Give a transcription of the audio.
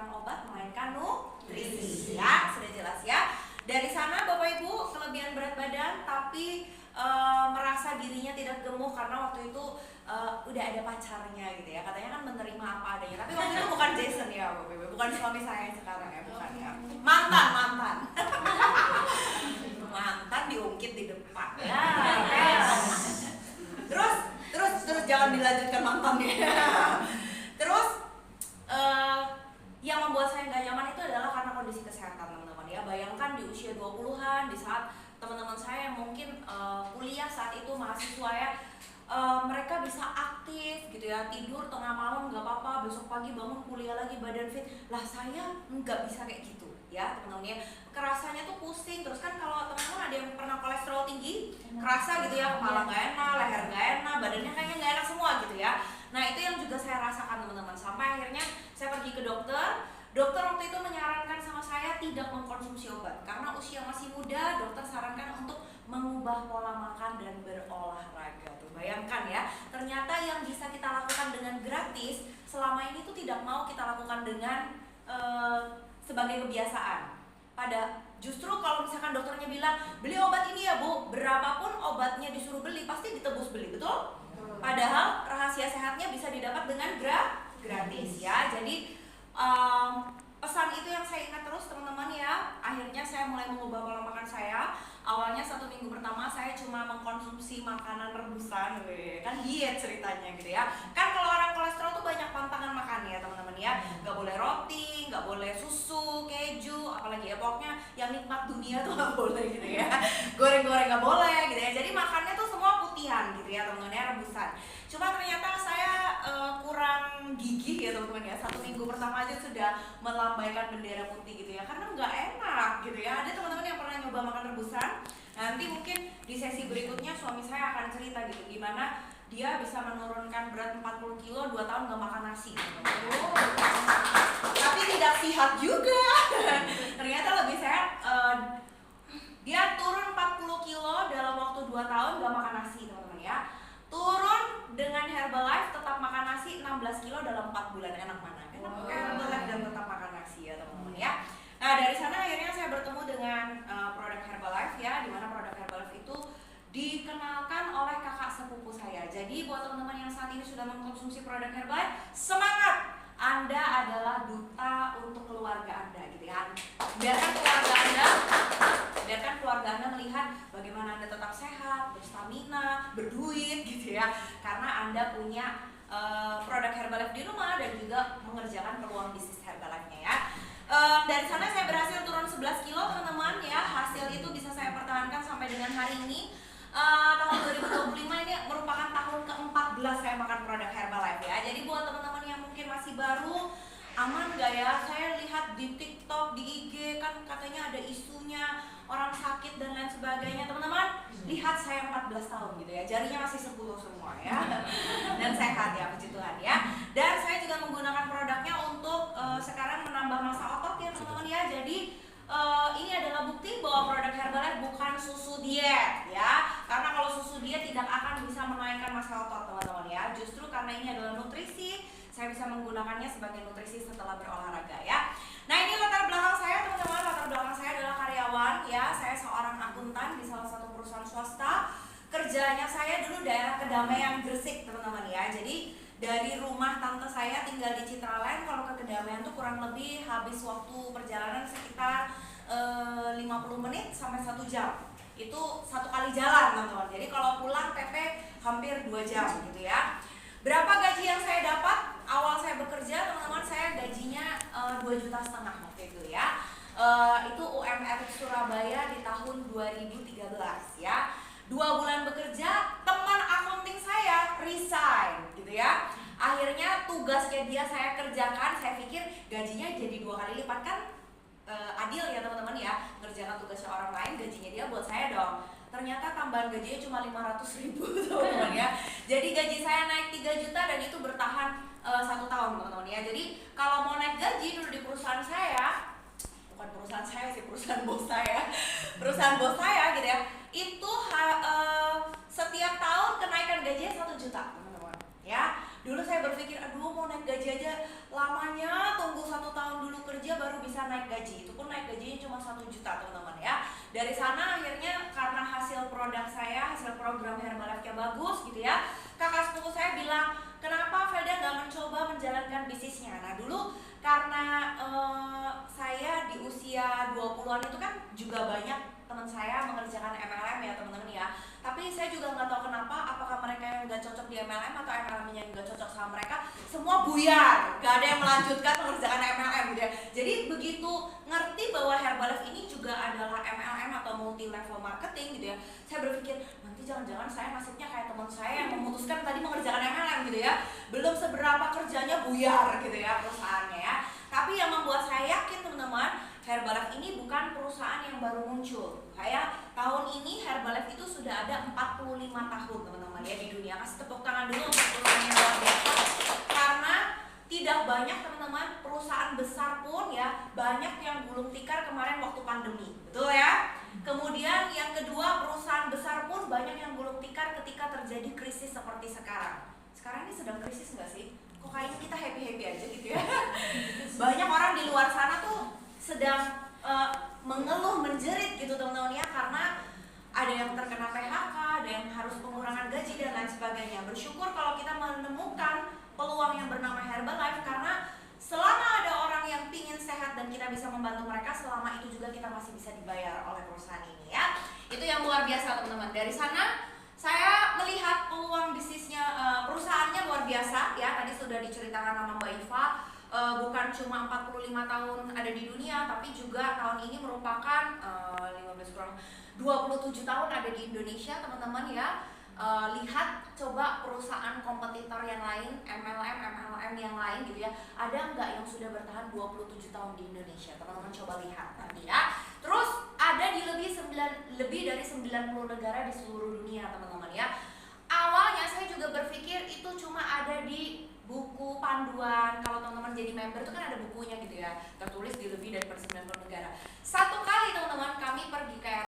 bukan obat melainkan nutrisi. Ya, sudah jelas ya. Dari sana Bapak Ibu kelebihan berat badan tapi merasa dirinya tidak gemuk karena waktu itu udah ada pacarnya gitu ya. Katanya kan menerima apa adanya. Tapi waktu itu bukan Jason ya Bapak Ibu, bukan suami saya yang sekarang ya, bukan ya. Mantan diungkit di depan. Ya, terus jangan dilanjutkan mantannya. Terus yang membuat saya nggak nyaman itu adalah karena kondisi kesehatan teman-teman ya. Bayangkan di usia 20-an, di saat teman-teman saya yang mungkin kuliah saat itu mahasiswa ya, mereka bisa aktif gitu ya, tidur tengah malam nggak apa-apa, besok pagi bangun kuliah lagi badan fit. Lah saya nggak bisa kayak gitu ya teman-teman ya. Kerasanya tuh pusing, terus kan kalau teman-teman ada yang pernah kolesterol tinggi, kerasa gitu ya, kepala nggak enak, leher nggak enak, badannya kayaknya nggak enak semua gitu ya. Nah itu yang juga saya rasakan teman-teman, sampai akhirnya saya pergi ke dokter. Dokter waktu itu menyarankan sama saya tidak mengkonsumsi obat karena usia masih muda. Dokter sarankan untuk mengubah pola makan dan berolahraga. Tuh bayangkan ya, ternyata yang bisa kita lakukan dengan gratis selama ini tuh tidak mau kita lakukan dengan sebagai kebiasaan. Justru kalau misalkan dokternya bilang beli obat ini ya Bu, berapapun obatnya disuruh beli pasti ditebus beli, betul? Padahal rahasia sehatnya bisa didapat dengan gratis ya. Jadi pesan itu yang saya ingat terus teman-teman ya. Akhirnya saya mulai mengubah pola makan saya. Awalnya 1 minggu pertama saya cuma mengkonsumsi makanan rebusan, kan diet ceritanya gitu ya. Kan kalau orang kolesterol tuh banyak pantangan makan ya teman-teman ya. Gak boleh roti, gak boleh susu, keju, apalagi ya pokoknya yang nikmat dunia tuh gak boleh gitu ya. Goreng-goreng gak boleh gitu ya. Jadi makannya tuh semua putihan gitu ya teman-teman ya, rebusan. Cuma ternyata saya kurang gigih ya teman-teman ya. 1 minggu pertama aja sudah melambaikan bendera putih gitu ya, karena nggak enak gitu ya. Ada teman-teman yang pernah nyoba makan rebusan. Nanti mungkin di sesi berikutnya suami saya akan cerita gitu gimana dia bisa menurunkan berat 40 kilo 2 tahun nggak makan nasi. Tapi tidak sehat juga. Ternyata lebih sehat. Dia turun 40 kilo dalam waktu 2 tahun nggak makan nasi teman-teman ya. Turun dengan Herbalife tetap makan nasi 16 kilo dalam 4 bulan. Enak mana? Enak pakai Herbalife dan tetap makan nasi ya teman-teman ya. Nah dari sana akhirnya saya bertemu dengan produk Herbalife ya, dimana produk Herbalife itu dikenalkan oleh kakak sepupu saya. Jadi buat teman-teman yang saat ini sudah mengkonsumsi produk Herbalife, semangat! Anda adalah duta untuk keluarga Anda gitu ya. Biarkan keluarga Anda melihat bagaimana Anda tetap sehat, berstamina, berduit gitu ya. Karena Anda punya produk Herbalife di rumah dan juga mengerjakan peluang bisnis Herbalife-nya ya. Dari sana saya berhasil turun 11 kilo teman-teman ya. Hasil itu bisa saya pertahankan sampai dengan hari ini. Tahun 2025 ini merupakan tahun ke-14 saya makan produk Herbalife ya. Jadi buat teman-teman yang mungkin masih baru, aman gak ya? Saya lihat di TikTok, di IG kan katanya ada isunya orang sakit dan lain sebagainya. Teman-teman, lihat saya 14 tahun gitu ya. Jarinya masih 10 semua ya. Dan sehat ya, puji Tuhan ya. Dan saya juga menggunakan produknya untuk sekarang menambah massa otot ya teman-teman ya. Jadi ini adalah bukti bahwa produk Herbalife bukan susu diet ya. Karena kalau susu diet tidak akan bisa menaikkan massa otot teman-teman ya. Justru karena ini adalah nutrisi, saya bisa menggunakannya sebagai nutrisi setelah berolahraga ya. Nah ini latar belakang saya teman-teman. Latar belakang saya adalah karyawan ya. Saya seorang akuntan di salah satu perusahaan swasta. Kerjanya saya dulu daerah Kedamaian Gresik teman-teman ya. Jadi dari rumah tante saya tinggal di Citraland, kalau ke Kedamaian tuh kurang lebih habis waktu perjalanan sekitar 50 menit sampai 1 jam. Itu 1 kali jalan teman-teman. Jadi kalau pulang PP hampir 2 jam gitu ya. Berapa gaji yang saya dapat? Awal saya bekerja teman-teman, saya gajinya 2,5 juta waktu itu ya. Itu UMR Surabaya di tahun 2013 ya. 2 bulan bekerja, teman akunting saya resign gitu ya. Akhirnya tugasnya dia saya kerjakan, saya pikir gajinya jadi 2 kali lipat kan adil ya teman-teman ya. Ngerjakan tugasnya orang lain, gajinya dia buat saya dong. Ternyata tambahan gajinya cuma 500.000 teman-teman ya. Jadi gaji saya naik 3 juta dan itu bertahan 1 tahun teman-teman ya. Jadi kalau mau naik gaji dulu di perusahaan saya, bukan perusahaan saya sih, perusahaan bos saya. Perusahaan bos saya gitu ya. Itu setiap tahun kenaikan gajinya 1 juta teman-teman ya. Dulu saya berpikir aduh mau naik gaji aja lamanya, tunggu 1 tahun dulu bisa naik gaji, itu pun naik gajinya cuma 1 juta teman-teman ya. Dari sana akhirnya karena hasil produk saya, hasil program Herbalife-nya bagus gitu ya, kakak sepupu saya bilang, kenapa Felda nggak mencoba menjalankan bisnisnya? Nah dulu karena saya di usia 20-an itu kan juga banyak teman saya mengerjakan MLM ya teman-teman ya. Tapi saya juga nggak tahu kenapa, apakah mereka yang nggak cocok di MLM atau MLM yang nggak cocok sama mereka, semua buyar, nggak ada yang melanjutkan mengerjakan MLM gitu ya. Jadi begitu ngerti bahwa Herbalife ini juga adalah MLM atau multi level marketing gitu ya, saya berpikir nanti jangan-jangan saya nasibnya kayak teman saya yang memutuskan tadi mengerjakan MLM gitu ya, belum seberapa kerjanya buyar gitu ya perusahaannya ya. Tapi yang membuat saya yakin teman-teman, Herbalife ini bukan perusahaan yang baru muncul. Kayak tahun ini Herbalife itu sudah ada 45 tahun teman-teman ya di dunia. Kasih tepuk tangan dulu untuk perusahaan yang luar biasa. Karena tidak banyak teman-teman perusahaan besar pun ya, banyak yang gulung tikar kemarin waktu pandemi. Betul ya? Kemudian yang kedua, perusahaan besar pun banyak yang gulung tikar ketika terjadi krisis seperti sekarang. Sekarang ini sedang krisis nggak sih? Kok kayaknya kita happy-happy aja gitu ya? Banyak orang di luar sana tuh sedang mengeluh, menjerit gitu teman-teman ya, karena ada yang terkena PHK, ada yang harus pengurangan gaji dan lain sebagainya. Bersyukur kalau kita menemukan peluang yang bernama Herbalife, karena selama ada orang yang pingin sehat dan kita bisa membantu mereka, selama itu juga kita masih bisa dibayar oleh perusahaan ini ya. Itu yang luar biasa teman-teman. Dari sana saya melihat peluang bisnisnya, perusahaannya luar biasa ya. Tadi sudah diceritakan sama Mbak Iva, bukan cuma 45 tahun ada di dunia, tapi juga tahun ini merupakan 15 kurang 27 tahun ada di Indonesia teman-teman ya. Lihat coba perusahaan kompetitor yang lain, MLM yang lain gitu ya, ada nggak yang sudah bertahan 27 tahun di Indonesia? Teman-teman coba lihat nanti ya. Terus ada di lebih dari 90 negara di seluruh dunia teman-teman ya. Awalnya saya juga berpikir itu cuma ada di buku panduan, kalau teman-teman jadi member itu kan ada bukunya gitu ya, tertulis di lebih dari 90 negara. Satu kali teman-teman kami pergi ke